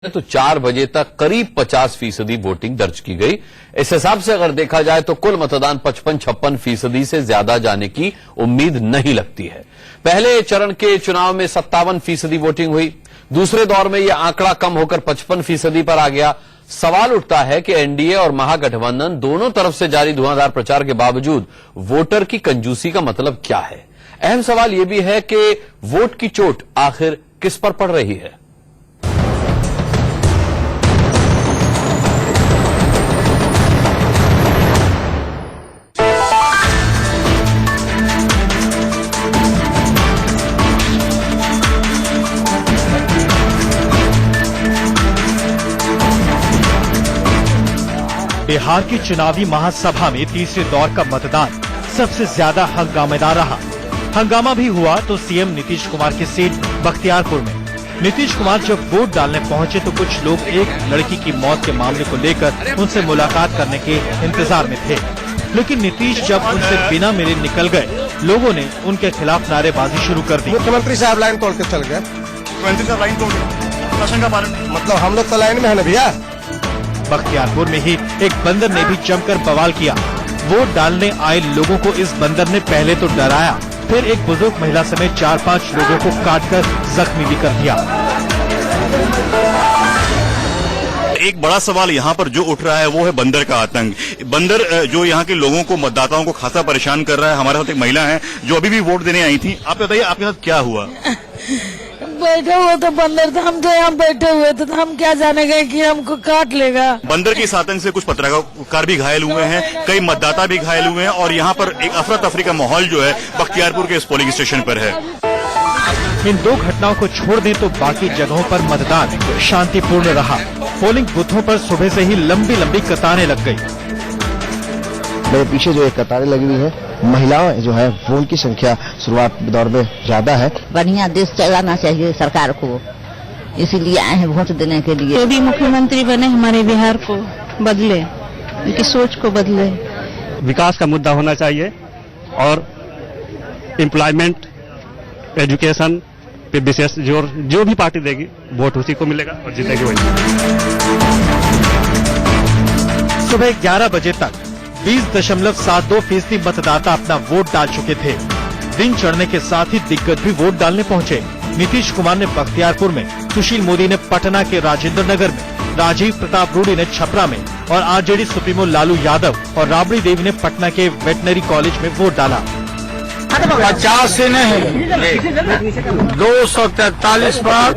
तो 4 बजे तक करीब 50% वोटिंग दर्ज की गई। इस हिसाब से अगर देखा जाए तो कुल मतदान 55-56% से ज्यादा जाने की उम्मीद नहीं लगती है। पहले चरण के चुनाव में 57% वोटिंग हुई। दूसरे दौर में यह आंकड़ा कम होकर 55% पर आ गया। सवाल उठता है कि एनडीए और महागठबंधन दोनों तरफ से जारी धुआंधार प्रचार के बावजूद वोटर की कंजूसी का मतलब क्या है। अहम सवाल यह भी है कि वोट की चोट आखिर किस पर पड़ रही है। बिहार की चुनावी महासभा में तीसरे दौर का मतदान सबसे ज्यादा हंगामेदार रहा। हंगामा भी हुआ तो सीएम नीतीश कुमार की सीट बख्तियारपुर में। नीतीश कुमार जब वोट डालने पहुंचे तो कुछ लोग एक लड़की की मौत के मामले को लेकर उनसे मुलाकात करने के इंतजार में थे, लेकिन नीतीश जब उनसे बिना मिले निकल गए, लोगों ने उनके खिलाफ नारेबाजी शुरू कर दी। मुख्यमंत्री साहब लाइन तोड़ के चल गए। मुख्यमंत्री साहब लाइन तोड़ गए, शासन का पालन। मतलब हम लोग तो लाइन में है ना भैया। बख्तियारपुर में ही एक बंदर ने भी जमकर बवाल किया। वोट डालने आए लोगों को इस बंदर ने पहले तो डराया, फिर एक बुजुर्ग महिला समेत 4-5 लोगों को काटकर जख्मी भी कर दिया। एक बड़ा सवाल यहाँ पर जो उठ रहा है वो है बंदर का आतंक। बंदर जो यहाँ के लोगों को, मतदाताओं को खासा परेशान कर रहा है। हमारे साथ एक महिला है जो अभी भी वोट देने आई थी। आप बताइए आपके साथ क्या हुआ? बैठे हुए तो बंदर था, हम तो यहाँ बैठे हुए थे तो हम क्या जाने गए कि हमको काट लेगा। बंदर के इस आतंक से कुछ पत्रकार भी घायल हुए हैं, कई मतदाता भी घायल हुए हैं और यहाँ पर एक अफरा तफरी का माहौल जो है बख्तियारपुर के इस पोलिंग स्टेशन पर है। इन दो घटनाओं को छोड़ दें तो बाकी जगहों पर मतदान शांतिपूर्ण रहा। पोलिंग बूथों पर सुबह से ही लंबी लंबी कतारें लग गई। मेरे पीछे जो एक कतारें लगी हुई है, महिलाएं जो है वो उनकी संख्या शुरुआत दौर में ज्यादा है। बढ़िया देश चलाना चाहिए सरकार को, इसीलिए आए हैं वोट देने के लिए। जो भी मुख्यमंत्री बने हमारे बिहार को बदले, उनकी सोच को बदले। विकास का मुद्दा होना चाहिए और एम्प्लॉयमेंट, एजुकेशन पे विशेष जोर जो भी पार्टी देगी वोट उसी को मिलेगा और जीतेगी वही। सुबह 11 बजे तक 20.72% मतदाता अपना वोट डाल चुके थे। दिन चढ़ने के साथ ही दिग्गज भी वोट डालने पहुंचे। नीतीश कुमार ने बख्तियारपुर में, सुशील मोदी ने पटना के राजेंद्र नगर में, राजीव प्रताप रूडी ने छपरा में और आरजेडी सुप्रीमो लालू यादव और राबड़ी देवी ने पटना के वेटनरी कॉलेज में वोट डाला। 50 से नहीं 243 पर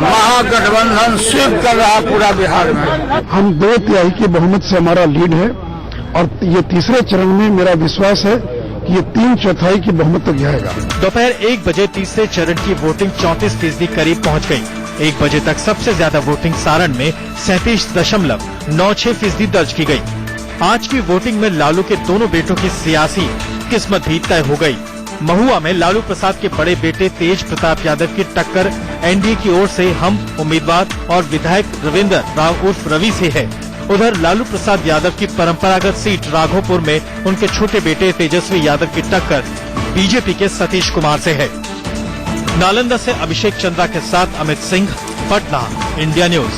महागठबंधन स्वीप कर रहा पूरा बिहार में। हम 2/3 की बहुमत से हमारा लीड है और ये तीसरे चरण में मेरा विश्वास है कि ये 3/4 की बहुमत तक जाएगा। दोपहर 1 बजे तीसरे चरण की वोटिंग 34% करीब पहुंच गई। 1 बजे तक सबसे ज्यादा वोटिंग सारण में 37.96% दर्ज की गई। आज की वोटिंग में लालू के दोनों बेटों की सियासी किस्मत भी तय हो गई। महुआ में लालू प्रसाद के बड़े बेटे तेज प्रताप यादव की टक्कर एनडीए की ओर से हम उम्मीदवार और विधायक रविंद्र राव उर्फ रवि से है। उधर लालू प्रसाद यादव की परंपरागत सीट राघोपुर में उनके छोटे बेटे तेजस्वी यादव की टक्कर बीजेपी के सतीश कुमार से है। नालंदा से अभिषेक चंद्रा के साथ अमित सिंह, पटना, इंडिया न्यूज।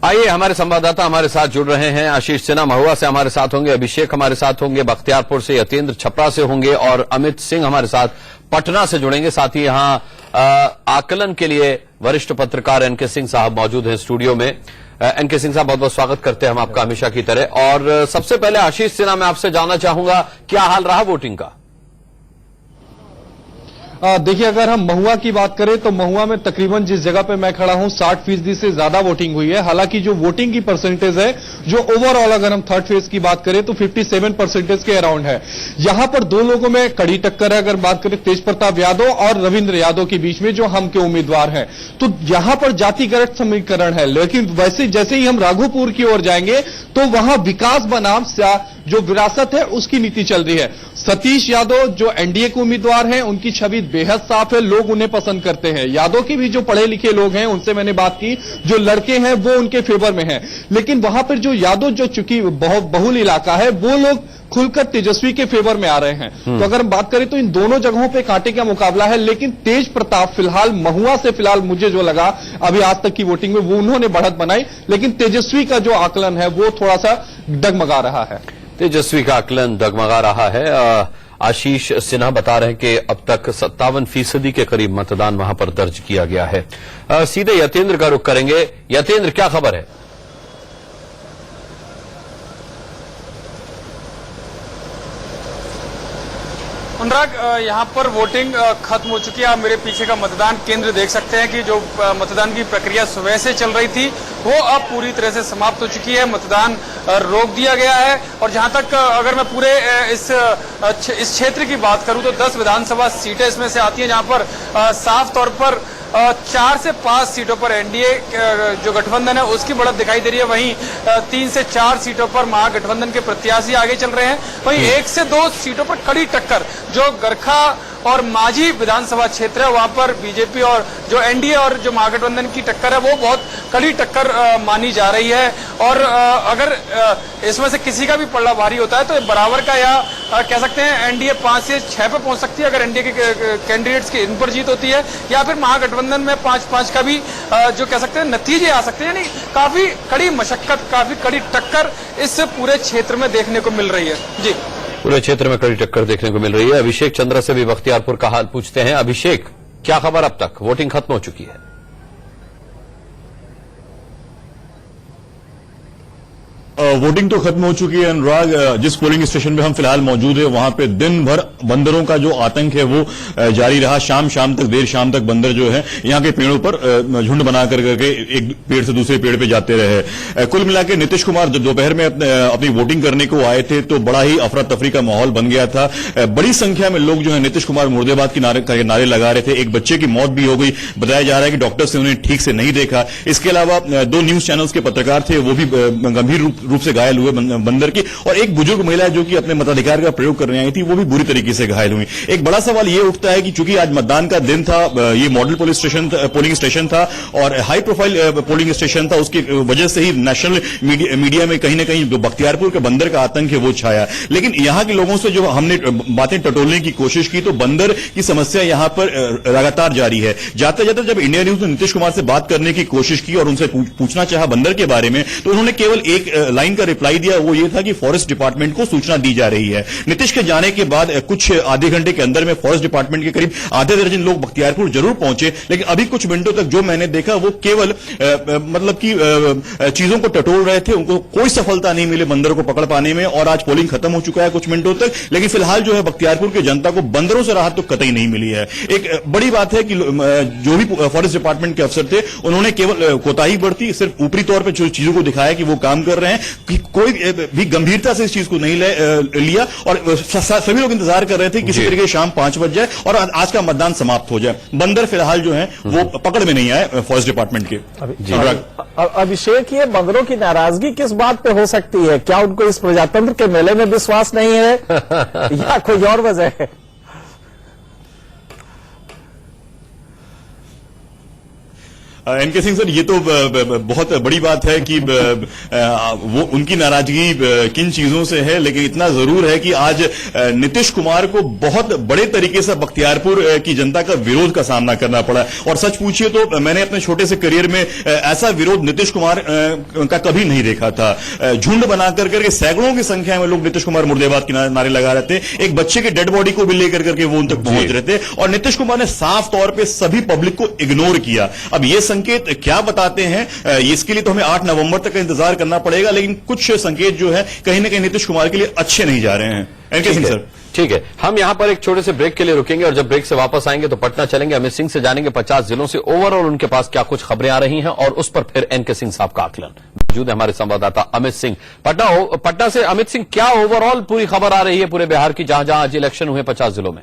आइए हमारे संवाददाता हमारे साथ जुड़ रहे हैं। आशीष सिन्हा महुआ से हमारे साथ होंगे, अभिषेक हमारे साथ होंगे बख्तियारपुर से, यतेंद्र छपरा से होंगे और अमित सिंह हमारे साथ पटना से जुड़ेंगे। साथ ही यहां आकलन के लिए वरिष्ठ पत्रकार एनके सिंह साहब मौजूद हैं स्टूडियो में। एनके सिंह साहब बहुत बहुत स्वागत करते हैं हम आपका हमेशा की तरह। और सबसे पहले आशीष सिन्हा मैं आपसे जानना चाहूंगा क्या हाल रहा वोटिंग का? देखिए, अगर हम महुआ की बात करें तो महुआ में तकरीबन जिस जगह पे मैं खड़ा हूं 60% से ज्यादा वोटिंग हुई है। हालांकि जो वोटिंग की परसेंटेज है, जो ओवरऑल अगर हम थर्ड फेज की बात करें तो 57% के अराउंड है। यहां पर दो लोगों में कड़ी टक्कर है। अगर बात करें तेज प्रताप यादव और रविंद्र यादव के बीच में, जो हम के उम्मीदवार हैं, तो यहां पर जातिगत समीकरण है। लेकिन वैसे जैसे ही हम राघोपुर की ओर जाएंगे तो वहां विकास बनाम जो विरासत है उसकी नीति चल रही है। सतीश यादव जो एनडीए के उम्मीदवार हैं, उनकी छवि बेहद साफ है, लोग उन्हें पसंद करते हैं। यादव के भी जो पढ़े लिखे लोग हैं उनसे मैंने बात की, जो लड़के हैं वो उनके फेवर में हैं। लेकिन वहां पर जो यादव जो चूंकि बहुत बहुल इलाका है, वो लोग खुलकर तेजस्वी के फेवर में आ रहे हैं। तो अगर हम बात करें तो इन दोनों जगहों पे कांटे का मुकाबला है, लेकिन तेज प्रताप फिलहाल महुआ से फिलहाल मुझे जो लगा अभी आज तक की वोटिंग में वो उन्होंने बढ़त बनाई, लेकिन तेजस्वी का जो आकलन है वो थोड़ा सा डगमगा रहा है। तेजस्वी का आकलन डगमगा रहा है। आशीष सिन्हा बता रहे हैं कि अब तक 57% के करीब मतदान वहां पर दर्ज किया गया है। सीधे यतेंद्र का रुख करेंगे। यतेंद्र, क्या खबर है? अनुराग, यहाँ पर वोटिंग खत्म हो चुकी है। आप मेरे पीछे का मतदान केंद्र देख सकते हैं कि जो मतदान की प्रक्रिया सुबह से चल रही थी वो अब पूरी तरह से समाप्त हो चुकी है। मतदान रोक दिया गया है और जहां तक अगर मैं पूरे इस क्षेत्र की बात करूं तो 10 विधानसभा सीटें इसमें से आती हैं, जहां पर साफ तौर पर 4 से 5 सीटों पर एनडीए जो गठबंधन है उसकी बढ़त दिखाई दे रही है। वहीं 3 से 4 सीटों पर महागठबंधन के प्रत्याशी आगे चल रहे हैं। वहीं 1 से 2 सीटों पर कड़ी टक्कर जो गरखा और माझी विधानसभा क्षेत्र है वहां पर बीजेपी और जो एनडीए और जो महागठबंधन की टक्कर है वो बहुत कड़ी टक्कर मानी जा रही है। और अगर इसमें से किसी का भी पलड़ा भारी होता है तो बराबर का या कह सकते हैं एनडीए 5 से 6 पे पहुंच सकती है अगर एनडीए के कैंडिडेट्स की इन पर जीत होती है, या फिर महागठबंधन में 5-5 का भी जो कह सकते हैं नतीजे आ सकते हैं। यानी काफी कड़ी मशक्कत, काफी कड़ी टक्कर इस पूरे क्षेत्र में देखने को मिल रही है। जी, पूरे क्षेत्र में कड़ी टक्कर देखने को मिल रही है। अभिषेक चंद्रा से भी बख्तियारपुर का हाल पूछते हैं। अभिषेक, क्या खबर अब तक? वोटिंग खत्म हो चुकी है। वोटिंग तो खत्म हो चुकी है अनुराग। जिस पोलिंग स्टेशन पे हम फिलहाल मौजूद है वहां पे दिन भर बंदरों का जो आतंक है वो जारी रहा। शाम तक, देर शाम तक बंदर जो है यहाँ के पेड़ों पर झुंड बना करके एक पेड़ से दूसरे पेड़ पे जाते रहे। कुल मिला के नीतीश कुमार जब दोपहर में अपनी वोटिंग करने को आए थे तो बड़ा ही अफरा तफरी का माहौल बन गया था। बड़ी संख्या में लोग जो है नीतीश कुमार मुर्दाबाद की नारे लगा रहे थे। एक बच्चे की मौत भी हो गई। बताया जा रहा है कि डॉक्टर्स ने उन्हें ठीक से नहीं देखा। इसके अलावा 2 न्यूज चैनल्स के पत्रकार थे, वो भी गंभीर रूप से घायल हुए बंदर की, और एक बुजुर्ग महिला जो कि अपने मताधिकार का प्रयोग करने आई थी वो भी बुरी तरीके से घायल हुई। एक बड़ा सवाल ये उठता है कि चूंकि आज मतदान का दिन था, ये मॉडल पोलिंग स्टेशन था और हाई प्रोफाइल पोलिंग स्टेशन था, उसकी वजह से ही नेशनल मीडिया में कहीं ना कहीं जो बख्तियारपुर के बंदर का आतंक है वो छाया। लेकिन यहां के लोगों से जो हमने बातें टटोलने की कोशिश की तो बंदर की समस्या यहां पर लगातार जारी है। जाते जाते जब इंडिया न्यूज ने नीतीश कुमार से बात करने की कोशिश की और उनसे पूछना चाहा बंदर के बारे में तो उन्होंने केवल एक लाइन का रिप्लाई दिया, वो ये था कि फॉरेस्ट डिपार्टमेंट को सूचना दी जा रही है। नीतीश के जाने के बाद कुछ आधे घंटे के अंदर में फॉरेस्ट डिपार्टमेंट के करीब आधे दर्जन लोग बख्तियारपुर जरूर पहुंचे, लेकिन अभी कुछ मिनटों तक जो मैंने देखा वो केवल मतलब कि चीजों को टटोल रहे थे। उनको कोई सफलता नहीं मिली बंदरों को पकड़ पाने में। और आज पोलिंग खत्म हो चुका है कुछ मिनटों तक, लेकिन फिलहाल जो है बख्तियारपुर की जनता को बंदरों से राहत तो कतई नहीं मिली है। एक बड़ी बात है कि जो भी फॉरेस्ट डिपार्टमेंट के अफसर थे उन्होंने केवल कोताही बरती, सिर्फ ऊपरी तौर पर जो चीजों को दिखाया कि वो काम कर रहे हैं, कि कोई भी गंभीरता से इस चीज को नहीं लिया। और सभी लोग इंतजार कर रहे थे किसी तरीके शाम 5 बज जाए और आज का मतदान समाप्त हो जाए। बंदर फिलहाल जो है वो पकड़ में नहीं आए फॉरेस्ट डिपार्टमेंट के। अभिषेक, ये बंदरों की नाराजगी किस बात पे हो सकती है? क्या उनको इस प्रजातंत्र के मेले में विश्वास नहीं है या कोई और वजह है? एनके सिंह सर, ये तो बहुत बड़ी बात है कि वो उनकी नाराजगी किन चीजों से है, लेकिन इतना जरूर है कि आज नीतीश कुमार को बहुत बड़े तरीके से बख्तियारपुर की जनता का विरोध का सामना करना पड़ा। और सच पूछिए तो मैंने अपने छोटे से करियर में ऐसा विरोध नीतीश कुमार का कभी नहीं देखा था। झुंड बना करके सैकड़ों की संख्या में लोग नीतीश कुमार मुर्दाबाद के नारे लगा रहे थे। एक बच्चे के डेड बॉडी को भी लेकर करके वो उन तक पहुंच रहे थे और नीतीश कुमार ने साफ तौर पर सभी पब्लिक को इग्नोर किया। अब ये संकेत क्या बताते हैं इसके लिए तो हमें 8 नवंबर तक का इंतजार करना पड़ेगा, लेकिन कुछ संकेत जो है कहीं ना कहीं नीतीश कुमार के लिए अच्छे नहीं जा रहे हैं। एनके सिंह सर, ठीक है, हम यहां पर एक छोटे से ब्रेक के लिए रुकेंगे और जब ब्रेक से वापस आएंगे तो पटना चलेंगे, अमित सिंह से जानेंगे 50 जिलों से ओवरऑल उनके पास क्या कुछ खबरें आ रही हैं और उस पर फिर एनके सिंह साहब का आकलन। मौजूद है हमारे संवाददाता अमित सिंह पटना से। अमित सिंह, क्या ओवरऑल पूरी खबर आ रही है पूरे बिहार की, जहां जहां आज इलेक्शन हुए 50 जिलों में?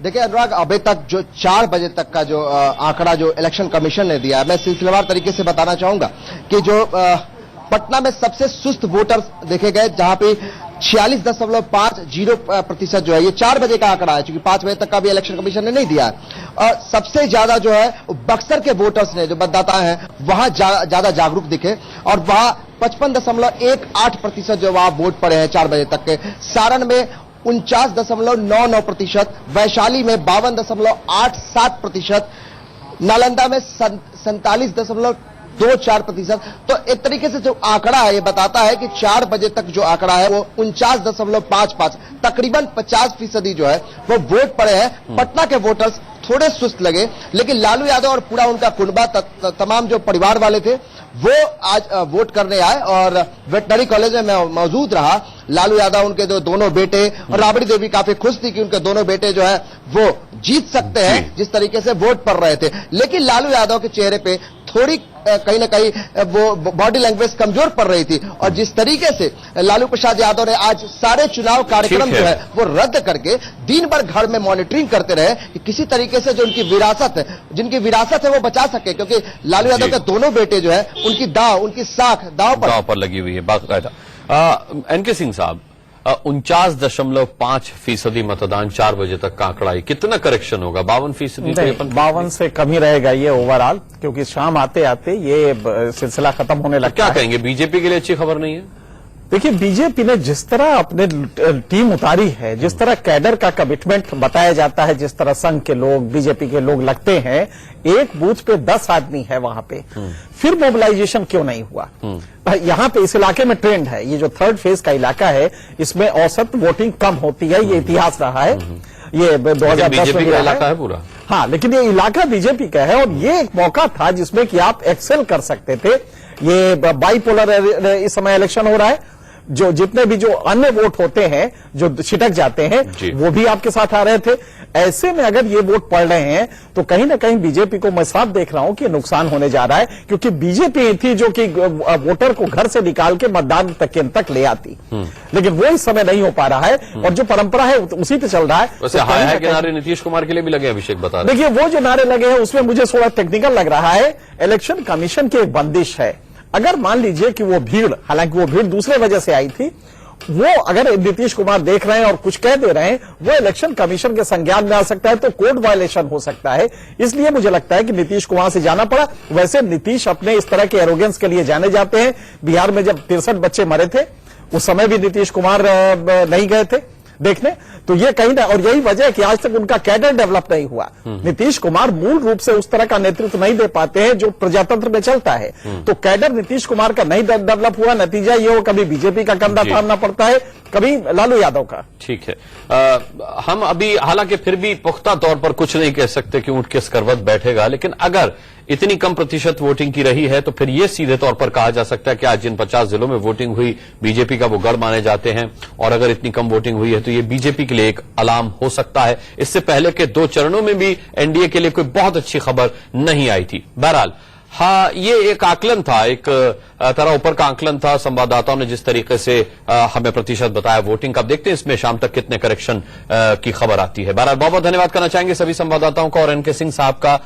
देखिए अनुराग, अभी तक जो 4 बजे तक का जो आंकड़ा जो इलेक्शन कमीशन ने दिया है, मैं सिलसिलेवार तरीके से बताना चाहूंगा कि जो पटना में सबसे सुस्त वोटर देखे गए, जहां पे 46.50% जो है, ये 4 बजे का आंकड़ा है, क्योंकि 5 बजे तक का भी इलेक्शन कमीशन ने नहीं दिया है। और सबसे ज्यादा जो है बक्सर के वोटर्स ने, जो मतदाता हैं, वहां ज्यादा जागरूक दिखे और वहां 55.18% जो वहां वोट पड़े हैं 4 बजे तक के। सारण में 49.99%, वैशाली में 52.87%, नालंदा में 47.24%। तो एक तरीके से जो आंकड़ा है ये बताता है कि 4 बजे तक जो आंकड़ा है वो 49.55, तकरीबन 50% जो है वो वोट पड़े हैं। पटना के वोटर्स थोड़े सुस्त लगे, लेकिन लालू यादव और पूरा उनका कुनबा, तमाम जो परिवार वाले थे वो आज वोट करने आए और वेटनरी कॉलेज में मैं मौजूद रहा। लालू यादव, उनके जो दोनों बेटे, और राबड़ी देवी काफी खुश थी कि उनके दोनों बेटे जो है वो जीत सकते हैं, जिस तरीके से वोट पड़ रहे थे। लेकिन लालू यादव के चेहरे पे थोड़ी कहीं ना कहीं वो बॉडी लैंग्वेज कमजोर पड़ रही थी, और जिस तरीके से लालू प्रसाद यादव ने आज सारे चुनाव कार्यक्रम जो है वो रद्द करके दिन भर घर में मॉनिटरिंग करते रहे कि किसी तरीके से जो उनकी विरासत है, जिनकी विरासत है वो बचा सके, क्योंकि लालू यादव के दोनों बेटे जो है उनकी उनकी साख दाव पर लगी हुई है बाकायदा। एनके सिंह साहब, 49.5% मतदान 4 बजे तक का आंकड़ा है, कितना करेक्शन होगा? 52%? 52 से कम ही रहेगा ये ओवरऑल, क्योंकि शाम आते आते ये सिलसिला खत्म होने लगता क्या है। कहेंगे, बीजेपी के लिए अच्छी खबर नहीं है? देखिए, बीजेपी ने जिस तरह अपने टीम उतारी है, जिस तरह कैडर का कमिटमेंट बताया जाता है, जिस तरह संघ के लोग, बीजेपी के लोग लगते हैं, एक बूथ पे 10 आदमी है वहां पे, फिर मोबिलाइजेशन क्यों नहीं हुआ? यहाँ पे इस इलाके में ट्रेंड है, ये जो 3rd फेज का इलाका है इसमें औसत वोटिंग कम होती है, ये इतिहास रहा है, ये 2010 में इलाका है पूरा। हाँ, लेकिन ये इलाका बीजेपी का है और ये एक मौका था जिसमें कि आप एक्सेल कर सकते थे। ये बाइपोलर इस समय इलेक्शन हो रहा है, जो जितने भी जो अन्य वोट होते हैं जो छिटक जाते हैं वो भी आपके साथ आ रहे थे। ऐसे में अगर ये वोट पड़ रहे हैं तो कहीं ना कहीं बीजेपी को मैं साफ देख रहा हूं कि नुकसान होने जा रहा है, क्योंकि बीजेपी थी जो कि वोटर को घर से निकाल के मतदान केंद्र तक ले आती, लेकिन वो इस समय नहीं हो पा रहा है और जो परंपरा है उसी पे चल रहा है। वैसे हाय के नारे नीतीश कुमार के लिए भी लगे, अभिषेक बता रहे। देखिए, वो जो नारे लगे हैं उसमें मुझे थोड़ा टेक्निकल लग रहा है। इलेक्शन कमीशन की एक बंदिश है, अगर मान लीजिए कि वो भीड़, हालांकि वो भीड़ दूसरे वजह से आई थी, वो अगर नीतीश कुमार देख रहे हैं और कुछ कह दे रहे हैं, वो इलेक्शन कमीशन के संज्ञान में आ सकता है, तो कोड वायलेशन हो सकता है। इसलिए मुझे लगता है कि नीतीश कुमार से जाना पड़ा। वैसे नीतीश अपने इस तरह के एरोगेंस के लिए जाने जाते हैं। बिहार में जब 63 बच्चे मरे थे उस समय भी नीतीश कुमार नहीं गए थे देखने, तो ये कहीं ना, और यही वजह है कि आज तक उनका कैडर डेवलप नहीं हुआ। नीतीश कुमार मूल रूप से उस तरह का नेतृत्व नहीं दे पाते हैं जो प्रजातंत्र में चलता है, तो कैडर नीतीश कुमार का नहीं डेवलप हुआ। नतीजा ये हो, कभी बीजेपी का कंधा थामना पड़ता है, कभी लालू यादव का। ठीक है, हम अभी हालांकि फिर भी पुख्ता तौर पर कुछ नहीं कह सकते कि ऊंट किस करवट बैठेगा, लेकिन अगर इतनी कम प्रतिशत वोटिंग की रही है तो फिर यह सीधे तौर पर कहा जा सकता है कि आज जिन 50 जिलों में वोटिंग हुई बीजेपी का वो गढ़ माने जाते हैं, और अगर इतनी कम वोटिंग हुई है तो ये बीजेपी के लिए एक अलार्म हो सकता है। इससे पहले के 2 चरणों में भी एनडीए के लिए कोई बहुत अच्छी खबर नहीं आई थी। बहरहाल, हाँ, ये एक आकलन था, एक तरह ऊपर का आकलन था। संवाददाताओं ने जिस तरीके से हमें प्रतिशत बताया वोटिंग का, अब देखते हैं इसमें शाम तक कितने करेक्शन की खबर आती है। बहरहाल, बहुत बहुत धन्यवाद करना चाहेंगे सभी संवाददाताओं का और एनके सिंह साहब का।